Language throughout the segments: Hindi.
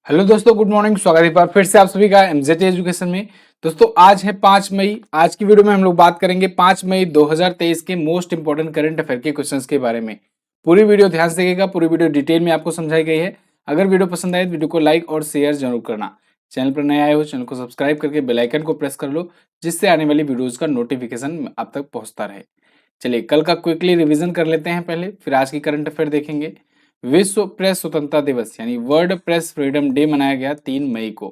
हेलो दोस्तों, गुड मॉर्निंग। स्वागत है एक बार फिर से आप सभी का एमजेटी एजुकेशन में। दोस्तों आज है 5 मई। आज की वीडियो में हम लोग बात करेंगे 5 मई 2023 के मोस्ट इंपोर्टेंट करंट अफेयर के क्वेश्चंस के बारे में। पूरी वीडियो ध्यान से देखिएगा, पूरी वीडियो डिटेल में आपको समझाई गई है। अगर वीडियो पसंद आए तो वीडियो को लाइक और शेयर जरूर करना। चैनल पर नए आए हो चैनल को सब्सक्राइब करके बेल आइकन को प्रेस कर लो, जिससे आने वाली वीडियोज का नोटिफिकेशन आप तक पहुंचता रहे। चलिए कल का क्विकली रिवीजन कर लेते हैं पहले, फिर आज की करंट अफेयर देखेंगे। विश्व प्रेस स्वतंत्रता दिवस यानी वर्ल्ड प्रेस फ्रीडम डे मनाया गया 3 मई को।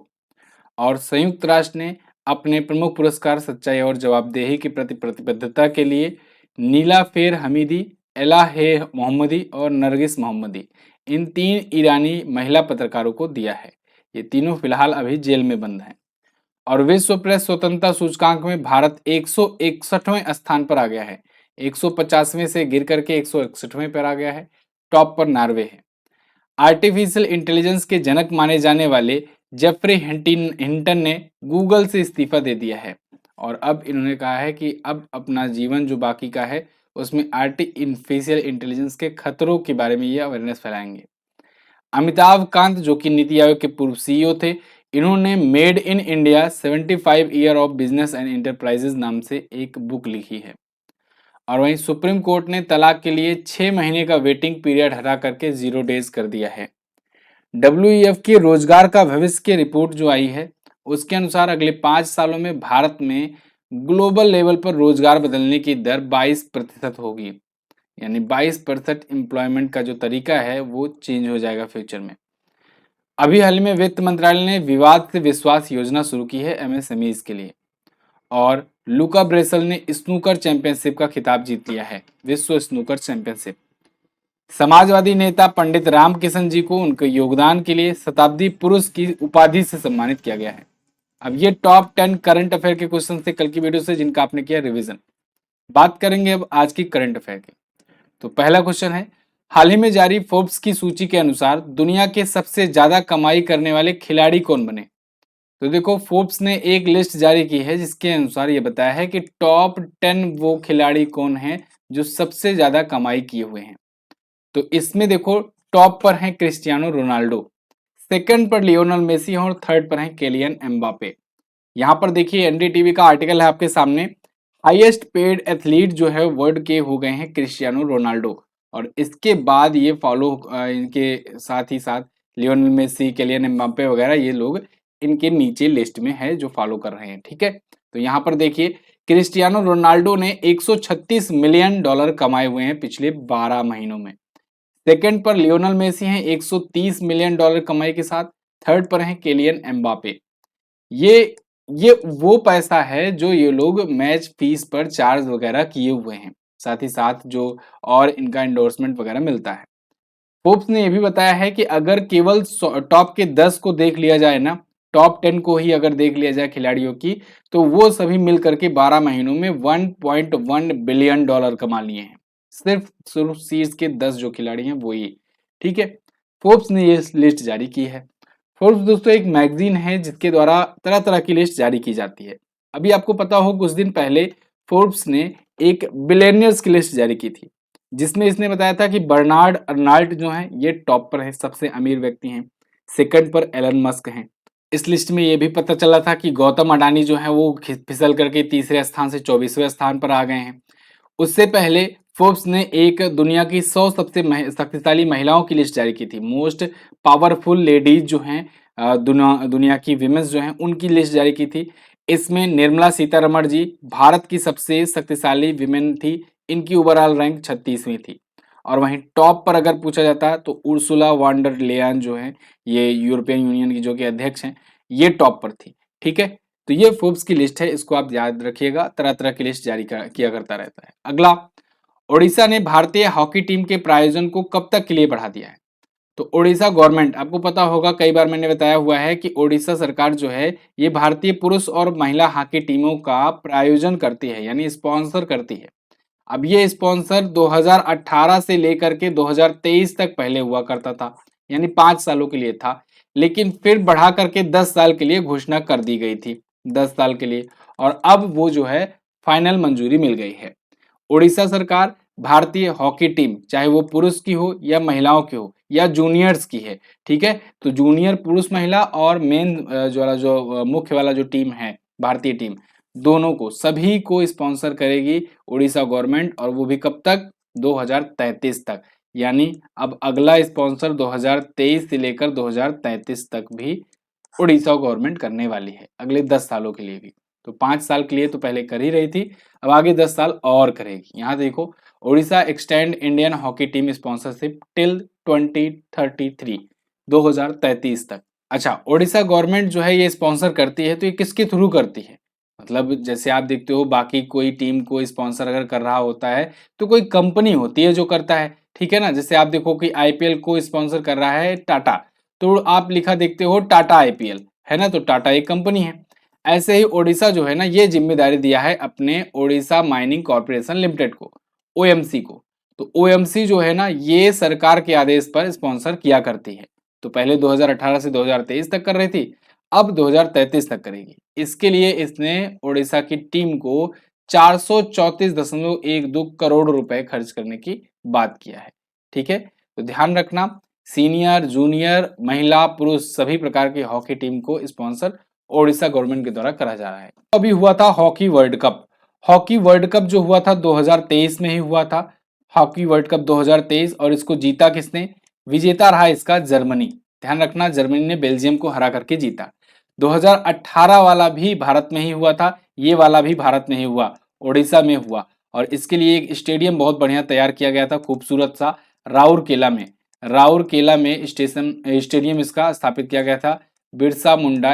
और संयुक्त राष्ट्र ने अपने प्रमुख पुरस्कार सच्चाई और जवाबदेही के प्रति प्रतिबद्धता के लिए नीला फेर हमीदी, एला हे मोहम्मदी और नरगिस मोहम्मदी, इन 3 ईरानी महिला पत्रकारों को दिया है। ये तीनों फिलहाल अभी जेल में बंद हैं। और विश्व प्रेस स्वतंत्रता सूचकांक में भारत 161वें स्थान पर आ गया है। 150वें से गिर करके 161वें पर आ गया है। टॉप पर नॉर्वे है। आर्टिफिशियल इंटेलिजेंस के जनक माने जाने वाले जेफरी हिंटन ने गूगल से इस्तीफा दे दिया है। और अब इन्होंने कहा है कि अब अपना जीवन जो बाकी का है उसमें आर्टिफिशियल इंटेलिजेंस के खतरों के बारे में ये अवेयरनेस फैलाएंगे। अमिताभ कांत जो कि नीति आयोग के पूर्व सीईओ थे, इन्होंने made in India 75 year of business and enterprises नाम से एक बुक लिखी है। और वहीं सुप्रीम कोर्ट ने तलाक के लिए 6 महीने का वेटिंग पीरियड हटा करके 0 डेज कर दिया है। डब्ल्यूईएफ की रोजगार का भविष्य की रिपोर्ट जो आई है उसके अनुसार अगले 5 सालों में भारत में ग्लोबल लेवल पर रोजगार बदलने की दर 22% होगी। यानी 22% एम्प्लॉयमेंट का जो तरीका है वो चेंज हो जाएगा फ्यूचर में। अभी हाल में वित्त मंत्रालय ने विवाद से विश्वास योजना शुरू की है एमएसएमईज के लिए। और लुका ब्रेसल ने स्नूकर चैंपियनशिप का खिताब जीत लिया है, विश्व स्नूकर चैंपियनशिप। समाजवादी नेता पंडित रामकिशन जी को उनके योगदान के लिए शताब्दी पुरुष की उपाधि से सम्मानित किया गया है। अब ये टॉप 10 करंट अफेयर के क्वेश्चन थे कल की वीडियो से, जिनका आपने किया रिवीजन। बात करेंगे अब आज की करंट अफेयर की। तो पहला क्वेश्चन है, हाल ही में जारी फोर्ब्स की सूची के अनुसार दुनिया के सबसे ज्यादा कमाई करने वाले खिलाड़ी कौन बने। तो देखो फोर्ब्स ने एक लिस्ट जारी की है जिसके अनुसार ये बताया है कि टॉप 10 वो खिलाड़ी कौन हैं जो सबसे ज्यादा कमाई किए हुए हैं। तो इसमें देखो टॉप पर हैं क्रिस्टियानो रोनाल्डो, सेकंड पर लियोनल मेसी हैं और थर्ड पर हैं केलियन एम्बापे। यहाँ पर देखिए एनडीटीवी का आर्टिकल है आपके सामने। हाईएस्ट पेड एथलीट जो है वर्ल्ड के हो गए हैं क्रिस्टियानो रोनाल्डो। और इसके बाद ये फॉलो इनके साथ ही साथ लियोनल मेसी, केलियन एम्बापे वगैरह ये लोग इनके नीचे लिस्ट में है जो फॉलो कर रहे हैं। ठीक है, तो यहाँ पर देखिए क्रिस्टियानो रोनाल्डो ने 136 मिलियन डॉलर कमाए हुए हैं पिछले 12 महीनों में। सेकंड पर लियोनल मेसी हैं 130 मिलियन डॉलर कमाई के साथ। थर्ड पर हैं केलियन एम्बापे। ये ये वो पैसा है जो ये लोग मैच फीस पर चार्ज वगैरह किए हुए हैं, साथ ही साथ जो और इनका एंडोर्समेंट वगैरह मिलता है। फोर्ब्स ने यह भी बताया है कि अगर केवल टॉप के 10 को देख लिया जाए ना, टॉप 10 को ही अगर देख लिया जाए खिलाड़ियों की, तो वो सभी मिलकर के 12 महीनों में 1.1 बिलियन डॉलर कमा लिए हैं। सिर्फ शीर्ष के 10 जो खिलाड़ी हैं वो ही। ठीक है, फोर्ब्स ने ये लिस्ट जारी की है। फोर्ब्स दोस्तों एक मैगजीन है जिसके द्वारा तरह तरह की लिस्ट जारी की जाती है। अभी आपको पता हो कुछ दिन पहले फोर्ब्स ने एक बिलियनियर्स की लिस्ट जारी की थी, जिसमें इसने बताया था कि बर्नार्ड अर्नाल्ड जो हैं ये टॉप पर है, सबसे अमीर व्यक्ति हैं। सेकंड पर एलन मस्क हैं। इस लिस्ट में ये भी पता चला था कि गौतम अडानी जो है वो फिसल करके तीसरे स्थान से 24वें स्थान पर आ गए हैं। उससे पहले फोर्ब्स ने एक दुनिया की 100 सबसे शक्तिशाली महिलाओं की लिस्ट जारी की थी। मोस्ट पावरफुल लेडीज जो हैं दुनिया की विमेंस जो हैं उनकी लिस्ट जारी की थी। इसमें निर्मला सीतारमण जी भारत की सबसे शक्तिशाली विमेन थी। इनकी ओवरऑल रैंक 36वीं थी। और वहीं टॉप पर अगर पूछा जाता तो उर्सुला वॉन्डर लेयन जो है ये यूरोपियन यूनियन की जो कि अध्यक्ष हैं, ये टॉप पर थी। ठीक है, तो ये फोर्ब्स की लिस्ट है, इसको आप याद रखिएगा। तरह तरह की लिस्ट जारी किया करता रहता है। अगला, ओडिशा ने भारतीय हॉकी टीम के प्रायोजन को कब तक के लिए बढ़ा दिया है। तो ओडिशा गवर्नमेंट, आपको पता होगा कई बार मैंने बताया हुआ है कि ओडिशा सरकार जो है ये भारतीय पुरुष और महिला हॉकी टीमों का प्रायोजन करती है, यानी स्पॉन्सर करती है। अब ये स्पॉन्सर 2018 से लेकर के 2023 तक पहले हुआ करता था, यानी 5 सालों के लिए था। लेकिन फिर बढ़ा करके 10 साल के लिए घोषणा कर दी गई थी, 10 साल के लिए। और अब वो जो है फाइनल मंजूरी मिल गई है। उड़ीसा सरकार भारतीय हॉकी टीम, चाहे वो पुरुष की हो या महिलाओं की हो, या जूनियर्स की है, ठीक है। तो जूनियर पुरुष महिला और मेन जो मुख्य वाला जो टीम है भारतीय टीम, दोनों को सभी को स्पॉन्सर करेगी उड़ीसा गवर्नमेंट, और वो भी कब तक, 2033 तक। यानी अब अगला स्पॉन्सर 2023 से लेकर 2033 तक भी उड़ीसा गवर्नमेंट करने वाली है, अगले 10 सालों के लिए भी। तो 5 साल के लिए तो पहले कर ही रही थी, अब आगे 10 साल और करेगी। यहाँ देखो, Orissa extend Indian hockey team sponsorship till 2033, 2033 तक। अच्छा, उड़ीसा गवर्नमेंट जो है ये स्पॉन्सर करती है, तो ये किसके थ्रू करती है? मतलब जैसे आप देखते हो बाकी कोई टीम को स्पॉन्सर अगर कर रहा होता है तो कोई कंपनी होती है जो करता है, ठीक है ना। जैसे आप देखो कि आईपीएल को स्पॉन्सर कर रहा है टाटा, तो आप लिखा देखते हो टाटा आईपीएल, है ना, तो टाटा एक कंपनी है। ऐसे ही ओडिशा जो है ना, ये जिम्मेदारी दिया है अपने ओडिशा माइनिंग कॉर्पोरेशन लिमिटेड को, ओएमसी को। तो ओएमसी जो है ना, ये सरकार के आदेश पर स्पॉन्सर किया करती है। तो पहले 2018 से 2023 तक कर रही थी, अब 2033 तक करेगी। इसके लिए इसने ओडिशा की टीम को 434.12 करोड़ रुपए खर्च करने की बात किया है, ठीक है। तो ध्यान रखना, सीनियर, जूनियर, महिला, पुरुष सभी प्रकार की हॉकी टीम को स्पॉन्सर ओडिशा गवर्नमेंट के द्वारा करा जा रहा है। अभी हुआ था hockey world cup. Hockey world cup जो हुआ था 2023 में ही हुआ था, हॉकी वर्ल्ड कप 2023, और इसको जीता किसने? विजेता रहा इसका जर्मनी। ध्यान रखना, जर्मनी ने बेल्जियम को हरा करके जीता। 2018 वाला भी भारत में ही हुआ था, ये वाला भी भारत में ही हुआ, ओडिशा में हुआ। और इसके लिए एक स्टेडियम बहुत बढ़िया तैयार किया गया था, खूबसूरत सा, राउरकेला में। राउरकेला में स्टेडियम इसका स्थापित किया गया था, Birsa Munda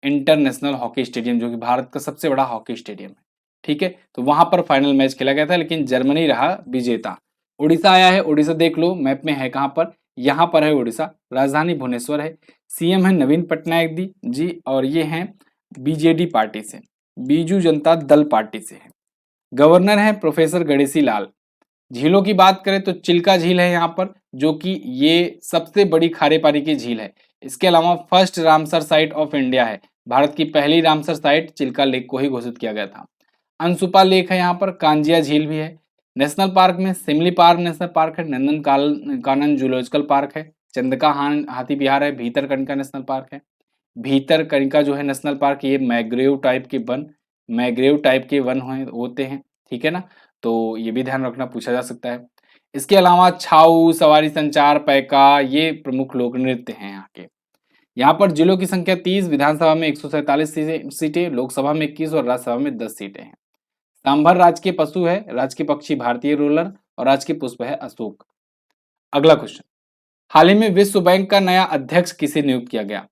international hockey stadium, जो कि भारत का सबसे बड़ा हॉकी स्टेडियम है, ठीक है। तो वहां पर फाइनल मैच खेला गया था, लेकिन जर्मनी रहा विजेता। उड़ीसा आया है, उड़ीसा देख लो मैप में है कहां पर, यहाँ पर है उड़ीसा, राजधानी भुवनेश्वर है, सीएम है नवीन पटनायक जी, और ये हैं बीजेडी पार्टी से, बीजू जनता दल पार्टी से है। गवर्नर है प्रोफेसर गणेशी लाल। झीलों की बात करें तो चिल्का झील है यहाँ पर, जो कि ये सबसे बड़ी खारे पानी की झील है। इसके अलावा first Ramsar site of India है, भारत की पहली रामसर साइट चिल्का लेक को ही घोषित किया गया था। अंसुपा लेक है यहाँ पर, कांजिया झील भी है। नेशनल पार्क में सिमली पार्क नेशनल पार्क है, नंदन कानन जूलॉजिकल पार्क है, चंदका हाथी विहार है, भीतरकनिका नेशनल पार्क है। भीतरकनिका जो है नेशनल पार्क, ये मैग्रेव टाइप के वन होते हैं, ठीक है ना। तो ये भी ध्यान रखना, पूछा जा सकता है। इसके अलावा छाऊ, सवारी संचार, पैका, ये प्रमुख लोक नृत्य हैं यहाँ के। यहाँ पर जिलों की संख्या 30, विधानसभा में 147 सीटें, लोकसभा में 21 और राज्यसभा में 10 सीटें हैं। सांभर राजकीय पशु है, राजकीय पक्षी भारतीय रोलर, और राजकीय पुष्प है अशोक। अगला क्वेश्चन, हाल ही में विश्व बैंक का नया अध्यक्ष किसे नियुक्त किया गया?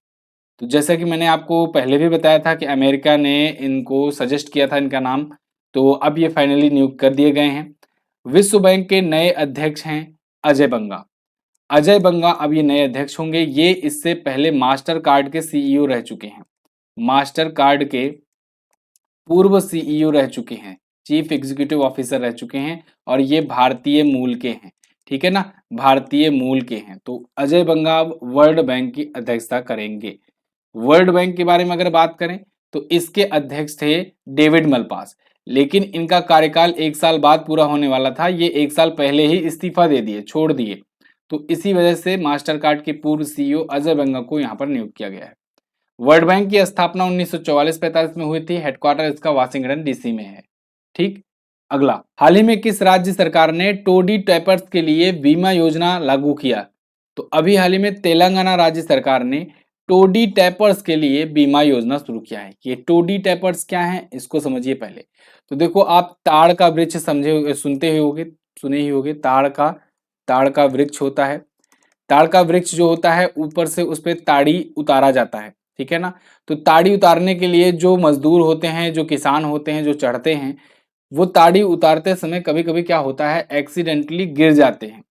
तो जैसा कि मैंने आपको पहले भी बताया था कि अमेरिका ने इनको सजेस्ट किया था इनका नाम, तो अब ये फाइनली नियुक्त कर दिए गए हैं। विश्व बैंक के नए अध्यक्ष हैं अजय बंगा। अजय बंगा अब ये नए अध्यक्ष होंगे। ये इससे पहले मास्टर कार्ड के सीईओ रह चुके हैं, मास्टर कार्ड के पूर्व सीईओ रह चुके हैं, चीफ एग्जीक्यूटिव ऑफिसर रह चुके हैं, और ये भारतीय मूल के हैं, ठीक है ना, भारतीय मूल के हैं। तो अजय बंगा वर्ल्ड बैंक की अध्यक्षता करेंगे। वर्ल्ड बैंक के बारे में अगर बात करें तो इसके अध्यक्ष थे डेविड मलपास, लेकिन इनका कार्यकाल 1 साल बाद पूरा होने वाला था, ये 1 साल पहले ही इस्तीफा दे दिए, छोड़ दिए। तो इसी वजह से मास्टर कार्ड के पूर्व सीईओ अजय बंगा को यहाँ पर नियुक्त किया गया है। वर्ल्ड बैंक की स्थापना 1944-45 में हुई थी, हेडक्वार्टर इसका वाशिंगटन डीसी में है, ठीक। अगला, हाल ही में किस राज्य सरकार ने टोडी टैपर्स के लिए बीमा योजना लागू किया? तो अभी हाल ही में तेलंगाना राज्य सरकार ने टोडी टैपर्स के लिए बीमा योजना शुरू किया है। ये टोडी टैपर्स क्या है, इसको समझिए पहले। तो देखो, आप ताड़ का वृक्ष सुने ही होगे, ताड़ का वृक्ष होता है। ताड़ का वृक्ष जो होता है, ऊपर से उस पर ताड़ी उतारा जाता है, ठीक है ना। तो ताड़ी उतारने के लिए जो मजदूर होते हैं, जो किसान होते हैं, जो चढ़ते हैं, वो ताड़ी उतारते समय कभी कभी क्या होता है, एक्सीडेंटली गिर जाते हैं।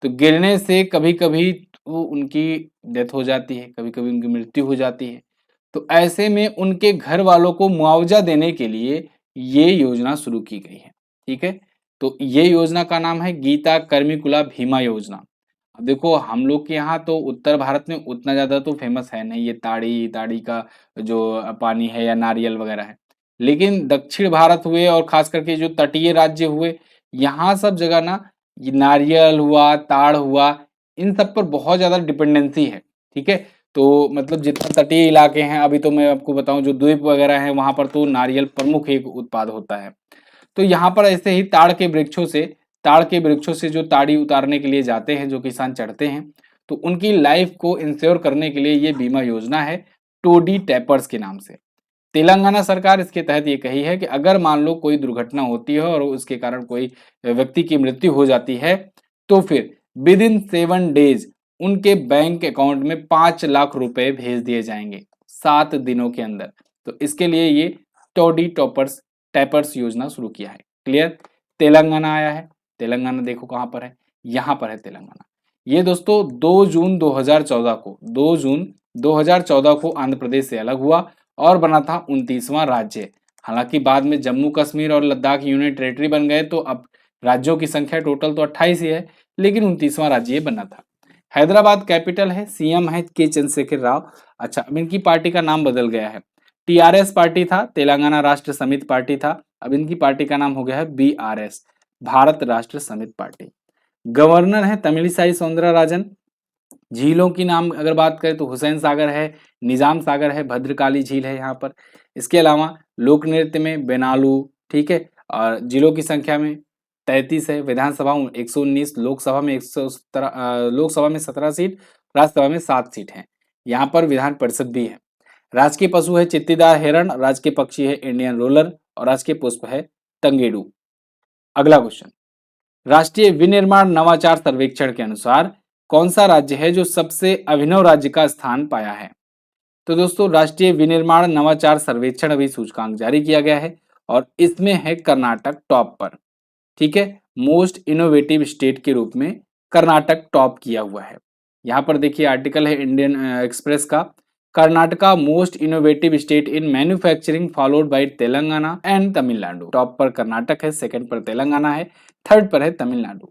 तो गिरने से कभी कभी वो उनकी डेथ हो जाती है, कभी कभी उनकी मृत्यु हो जाती है। तो ऐसे में उनके घर वालों को मुआवजा देने के लिए ये योजना शुरू की गई है, ठीक है। तो ये योजना का नाम है गीता कर्मिकुला भीमा योजना। अब देखो, हम लोग के यहाँ तो उत्तर भारत में उतना ज्यादा तो फेमस है नहीं ये ताड़ी का जो पानी है या नारियल वगैरह है, लेकिन दक्षिण भारत हुए और खास करके जो तटीय राज्य हुए, यहाँ सब जगह ना ये नारियल हुआ, ताड़ हुआ, इन सब पर बहुत ज़्यादा डिपेंडेंसी है। ठीक है, तो मतलब जितना तटीय इलाके हैं, अभी तो मैं आपको बताऊं जो द्वीप वगैरह हैं वहां पर तो नारियल प्रमुख एक उत्पाद होता है। तो यहाँ पर ऐसे ही ताड़ के वृक्षों से जो ताड़ी उतारने के लिए जाते हैं, जो किसान चढ़ते हैं, तो उनकी लाइफ को इंश्योर करने के लिए ये बीमा योजना है टोडी टैपर्स के नाम से। तेलंगाना सरकार इसके तहत ये कही है कि अगर मान लो कोई दुर्घटना होती है और उसके कारण कोई व्यक्ति की मृत्यु हो जाती है, तो फिर विद इन 7 डेज उनके बैंक अकाउंट में 5 लाख रुपए भेज दिए जाएंगे 7 दिनों के अंदर। तो इसके लिए ये टोडी टॉपर्स टैपर्स योजना शुरू किया है। क्लियर? तेलंगाना आया है। तेलंगाना देखो कहां पर है, यहां पर है तेलंगाना। ये दोस्तों 2 जून 2014 को 2 जून 2014 को आंध्र प्रदेश से अलग हुआ और बना था 29वां राज्य। हालांकि बाद में जम्मू कश्मीर और लद्दाख यूनियन टेरिटरी बन गए, तो अब राज्यों की संख्या टोटल तो 28 ही है, लेकिन 29वां राज्य ये बना था। हैदराबाद कैपिटल है, सीएम है के चंद्रशेखर राव। अच्छा, अब इनकी पार्टी का नाम बदल गया है। टीआरएस पार्टी था, तेलंगाना राष्ट्र समिति पार्टी था, अब इनकी पार्टी का नाम हो गया है बीआरएस, भारत राष्ट्र समिति पार्टी। गवर्नर है तमिलिसाई सौंदरराजन। झीलों की नाम अगर बात करें तो हुसैन सागर है, निजाम सागर है, भद्रकाली झील है यहाँ पर। इसके अलावा लोक नृत्य में बेनालू, ठीक है, और जिलों की संख्या में 33 है, विधानसभा 119, लोकसभा में 117, लोकसभा में 17 सीट, राज्यसभा में 7 सीट है। यहाँ पर विधान परिषद भी है। राजकीय पशु है चित्तीदार हिरण, राजकीय पक्षी है इंडियन रोलर और राजकीय पुष्प है तंगेडू। अगला क्वेश्चन, राष्ट्रीय विनिर्माण नवाचार सर्वेक्षण के अनुसार कौन सा राज्य है जो सबसे अभिनव राज्य का स्थान पाया है? तो दोस्तों राष्ट्रीय विनिर्माण नवाचार सर्वेक्षण अभी सूचकांक जारी किया गया है और इसमें है कर्नाटक टॉप पर। ठीक है, मोस्ट इनोवेटिव स्टेट के रूप में कर्नाटक टॉप किया हुआ है। यहाँ पर देखिए आर्टिकल है इंडियन एक्सप्रेस का, Karnataka most innovative state in manufacturing followed by Telangana and Tamil Nadu. Top पर कर्नाटक है, सेकंड पर तेलंगाना है, थर्ड पर है तमिलनाडु।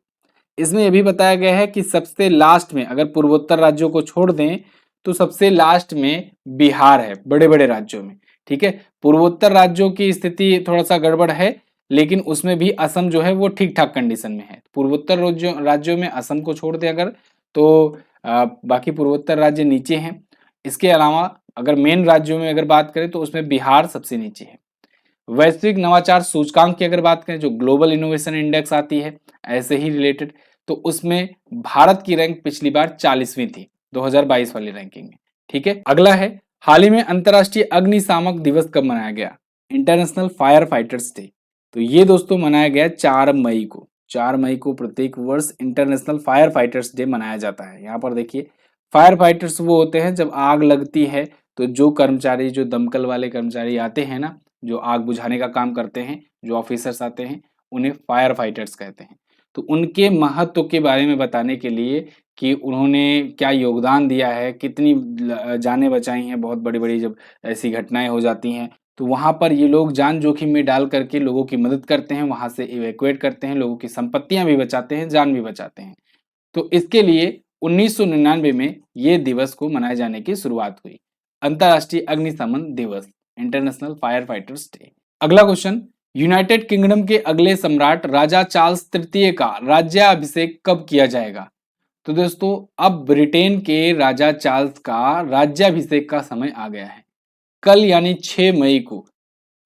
इसमें यह भी बताया गया है कि सबसे लास्ट में अगर पूर्वोत्तर राज्यों को छोड़ दें तो सबसे लास्ट में बिहार है बड़े बड़े राज्यों में। ठीक है, पूर्वोत्तर राज्यों की स्थिति थोड़ा सा गड़बड़ है, लेकिन उसमें भी असम जो है वो ठीक ठाक कंडीशन में है। पूर्वोत्तर राज्यों में असम को छोड़ दें अगर, तो बाकी पूर्वोत्तर राज्य नीचे हैं। इसके अलावा अगर मेन राज्यों में अगर बात करें तो उसमें बिहार सबसे नीचे है। वैश्विक नवाचार सूचकांक की अगर बात करें जो ग्लोबल इनोवेशन इंडेक्स आती है ऐसे ही रिलेटेड, तो उसमें भारत की रैंक पिछली बार 40वीं थी 2022 वाली रैंकिंग में। ठीक है, अगला है हाल ही में अंतर्राष्ट्रीय अग्निशामक दिवस कब मनाया गया? International fire fighters day. तो ये दोस्तों मनाया गया 4 मई को। 4 मई को प्रत्येक वर्ष इंटरनेशनल फायर फाइटर्स डे मनाया जाता है। यहाँ पर देखिए फायर फाइटर्स वो होते हैं जब आग लगती है तो जो कर्मचारी, जो दमकल वाले कर्मचारी आते हैं ना, जो आग बुझाने का काम करते हैं, जो ऑफिसर्स आते हैं, उन्हें फायर फाइटर्स कहते हैं। तो उनके महत्व के बारे में बताने के लिए कि उन्होंने क्या योगदान दिया है, कितनी जानें बचाई हैं, बहुत बड़ी बड़ी जब ऐसी घटनाएं हो जाती हैं तो वहां पर ये लोग जान जोखिम में डाल करके लोगों की मदद करते हैं, वहां से इवैक्यूएट करते हैं, लोगों की संपत्तियां भी बचाते हैं, जान भी बचाते हैं। तो इसके लिए 1999 में ये दिवस को मनाए जाने की शुरुआत हुई, अंतर्राष्ट्रीय अग्निशमन दिवस, इंटरनेशनल फायर फाइटर्स डे। अगला क्वेश्चन, यूनाइटेड किंगडम के अगले सम्राट राजा चार्ल्स तृतीय का राज्याभिषेक कब किया जाएगा? तो दोस्तों अब ब्रिटेन के राजा चार्ल्स का राज्याभिषेक का समय आ गया है। कल यानी 6 मई को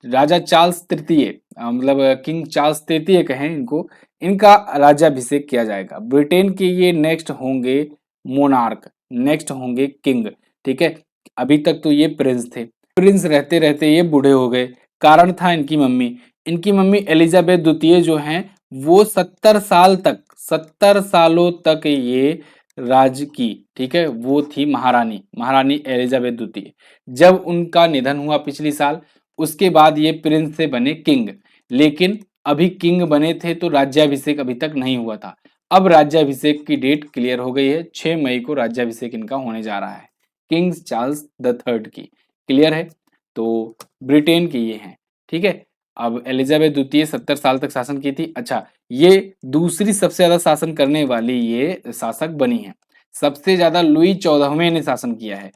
राजा चार्ल्स तृतीय, मतलब किंग चार्ल्स तृतीय कहें इनको, इनका राज्याभिषेक किया जाएगा। ब्रिटेन के ये नेक्स्ट होंगे मोनार्क, नेक्स्ट होंगे किंग। ठीक है, अभी तक तो ये प्रिंस थे, प्रिंस रहते रहते ये बूढ़े हो गए। कारण था इनकी मम्मी एलिजाबेथ द्वितीय जो हैं वो 70 साल तक, 70 सालों तक ये राज की। ठीक है, वो थी महारानी एलिजाबेथ द्वितीय। जब उनका निधन हुआ पिछली साल, उसके बाद ये प्रिंस से बने किंग, लेकिन अभी किंग बने थे तो राज्याभिषेक अभी तक नहीं हुआ था। अब राज्याभिषेक की डेट क्लियर हो गई है, 6 मई को राज्याभिषेक इनका होने जा रहा है, किंग चार्ल्स द थर्ड की। क्लियर है, तो ब्रिटेन की ये हैं। ठीक है, अब एलिजाबेथ द्वितीय 70 साल तक शासन की थी। अच्छा, ये दूसरी सबसे ज्यादा शासन करने वाली ये शासक बनी है। सबसे ज्यादा लुई 14वें ने शासन किया है,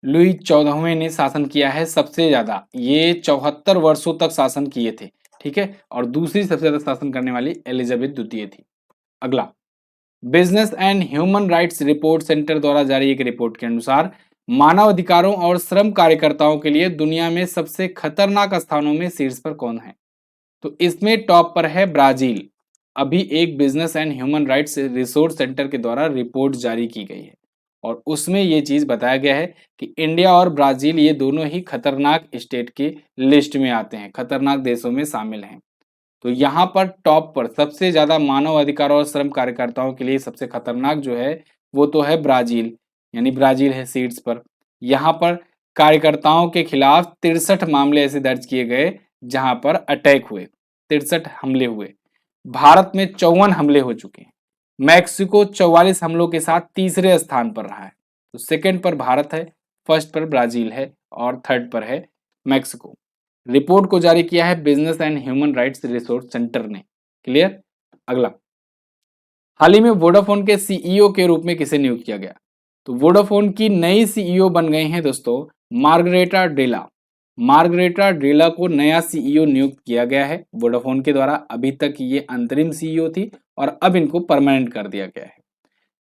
लुई 14वें ने शासन किया है सबसे ज्यादा, ये 74 वर्षों तक शासन किए थे। ठीक है, और दूसरी सबसे ज्यादा शासन करने वाली एलिजाबेथ द्वितीय थी। अगला, business and human rights report centre द्वारा जारी एक रिपोर्ट के अनुसार मानव अधिकारों और श्रम कार्यकर्ताओं के लिए दुनिया में सबसे खतरनाक स्थानों में शीर्ष पर कौन है? तो इसमें टॉप पर है ब्राजील। अभी एक business and human rights resource centre के द्वारा रिपोर्ट जारी की गई है और उसमें ये चीज बताया गया है कि इंडिया और ब्राजील ये दोनों ही खतरनाक स्टेट की लिस्ट में आते हैं, खतरनाक देशों में शामिल हैं। तो यहाँ पर टॉप पर सबसे ज्यादा मानव अधिकार और श्रम कार्यकर्ताओं के लिए सबसे खतरनाक जो है वो तो है ब्राजील, यानी ब्राजील है शीर्ष पर। यहाँ पर कार्यकर्ताओं के खिलाफ 63 मामले ऐसे दर्ज किए गए जहां पर अटैक हुए, 63 हमले हुए। भारत में 54 हमले हो चुके हैं। मैक्सिको 44 हमलों के साथ तीसरे स्थान पर रहा है। तो सेकंड पर भारत है, फर्स्ट पर ब्राजील है और थर्ड पर है मैक्सिको। रिपोर्ट को जारी किया है business and human rights resource centre ने। क्लियर? अगला, हाल ही में वोडाफोन के सीईओ के रूप में किसे नियुक्त किया गया? तो वोडाफोन की नई सीईओ बन गई हैं दोस्तों मार्गरेटा डेला। मार्गरेटा डेला को नया सीईओ नियुक्त किया गया है वोडाफोन के द्वारा। अभी तक ये अंतरिम सीईओ थी और अब इनको परमानेंट कर दिया गया है।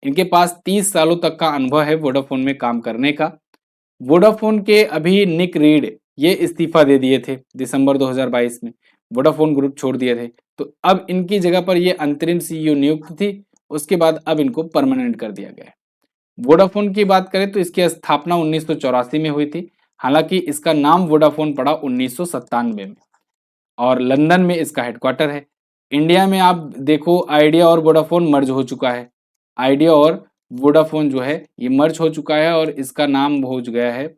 इनके पास 30 सालों तक का अनुभव है वोडाफोन में काम करने का। वोडाफोन के अभी निक रीड ये इस्तीफा दे दिए थे दिसंबर 2022 में, वोडाफोन ग्रुप छोड़ दिए थे। तो अब इनकी जगह पर ये अंतरिम सीईओ नियुक्त थी, उसके बाद अब इनको परमानेंट कर दिया गया है। वोडाफोन की बात करें तो इसकी स्थापना 1984 में हुई थी। हालांकि इसका नाम वोडाफोन पड़ा 1997 में और लंदन में इसका हेडक्वार्टर है। इंडिया में आप देखो आइडिया और वोडाफोन मर्ज हो चुका है। आइडिया और वोडाफोन जो है ये मर्ज हो चुका है और इसका नाम हो गया है,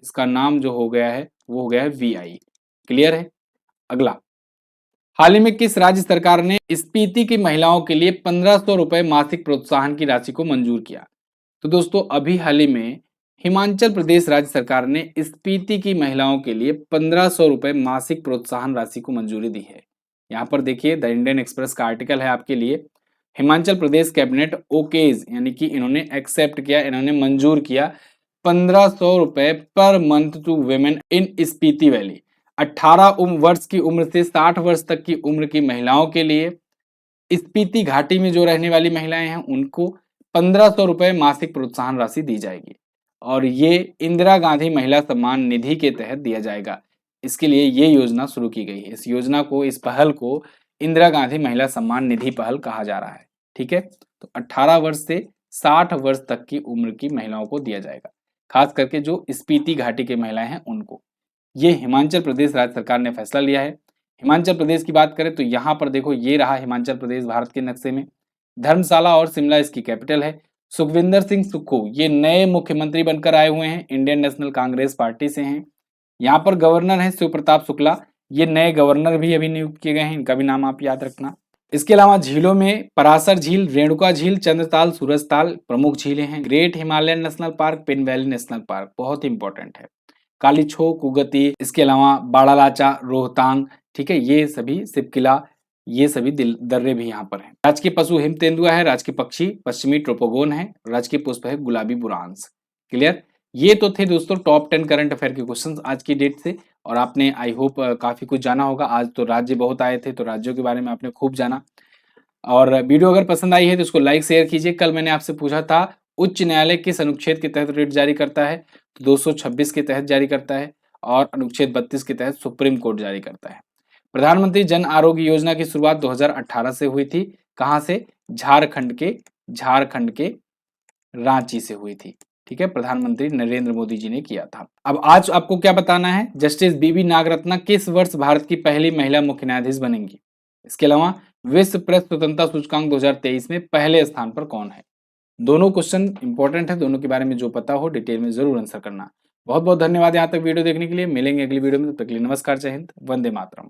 इसका नाम जो हो गया है वो हो गया है वीआई। क्लियर है? अगला, हाल ही में किस राज्य सरकार ने स्पीति की महिलाओं के लिए 1500 रुपए मासिक प्रोत्साहन की राशि को मंजूर किया? तो दोस्तों अभी हाल ही में हिमाचल प्रदेश राज्य सरकार ने स्पीति की महिलाओं के लिए 1500 रुपए मासिक प्रोत्साहन राशि को मंजूरी दी है। यहाँ पर देखिए द इंडियन एक्सप्रेस का आर्टिकल है आपके लिए। हिमाचल प्रदेश कैबिनेट ओकेज यानी कि इन्होंने एक्सेप्ट किया, इन्होंने मंजूर किया 1500 रुपए per month to women in Spiti Valley. 18 वर्ष की उम्र से 60 वर्ष तक की उम्र की महिलाओं के लिए, स्पीति घाटी में जो रहने वाली महिलाएं हैं उनको 1500 रुपए मासिक प्रोत्साहन राशि दी जाएगी और ये इंदिरा गांधी महिला सम्मान निधि के तहत दिया जाएगा। इसके लिए ये योजना शुरू की गई है। इस योजना को, इस पहल को इंदिरा गांधी महिला सम्मान निधि पहल कहा जा रहा है। ठीक है, तो 18 वर्ष से 60 वर्ष तक की उम्र की महिलाओं को दिया जाएगा, खास करके जो स्पीति घाटी की महिलाएं हैं उनको। ये हिमाचल प्रदेश राज्य सरकार ने फैसला लिया है। हिमाचल प्रदेश की बात करें तो यहाँ पर देखो ये रहा हिमाचल प्रदेश भारत के नक्शे में। धर्मशाला और शिमला इसकी कैपिटल है। सुखविंदर सिंह सुक्खू ये नए मुख्यमंत्री बनकर आए हुए हैं, इंडियन नेशनल कांग्रेस पार्टी से हैं। यहाँ पर गवर्नर है शिव प्रताप शुक्ला, ये नए गवर्नर भी अभी नियुक्त किए गए हैं, इनका भी नाम आप याद रखना। इसके अलावा झीलों में परासर झील, रेणुका झील, चंद्रताल, सूरजताल प्रमुख झीलें हैं। Great Himalayan national park, pin valley national park बहुत इंपॉर्टेंट है। कालीछो, कुगती, इसके अलावा बाड़ालाचा, रोहतांग, ठीक है, ये सभी सिपकिला, ये सभी दर्रे भी यहाँ पर हैं। राजकीय पशु हिम तेंदुआ है, राजकीय पक्षी पश्चिमी ट्रोपोगोन है, राजकीय पुष्प है गुलाबी बुरांस। क्लियर? ये तो थे दोस्तों टॉप 10 करंट अफेयर के क्वेश्चंस आज की डेट से और आपने आई होप काफी कुछ जाना होगा। आज तो राज्य बहुत आए थे तो राज्यों के बारे में आपने खूब जाना। और वीडियो अगर पसंद आई है तो उसको लाइक शेयर कीजिए। कल मैंने आपसे पूछा था उच्च न्यायालय किस अनुच्छेद के तहत रिट जारी करता है, तो 226 के तहत जारी करता है और अनुच्छेद 32 के तहत सुप्रीम कोर्ट जारी करता है। प्रधानमंत्री जन आरोग्य योजना की शुरुआत 2018 से हुई थी। कहां से? झारखंड के रांची से हुई थी। ठीक है, प्रधानमंत्री नरेंद्र मोदी जी ने किया था। अब आज आपको क्या बताना है, जस्टिस बीबी नागरत्ना किस वर्ष भारत की पहली महिला मुख्य न्यायाधीश बनेंगी। इसके अलावा विश्व प्रेस स्वतंत्रता सूचकांक 2023 में पहले स्थान पर कौन है। दोनों क्वेश्चन इंपॉर्टेंट है, दोनों के बारे में जो पता हो डिटेल में जरूर आंसर करना। बहुत बहुत धन्यवाद यहाँ तक वीडियो देखने के लिए। मिलेंगे अगली वीडियो में, तब तक के लिए नमस्कार, जय हिंद, वंदे मातरम।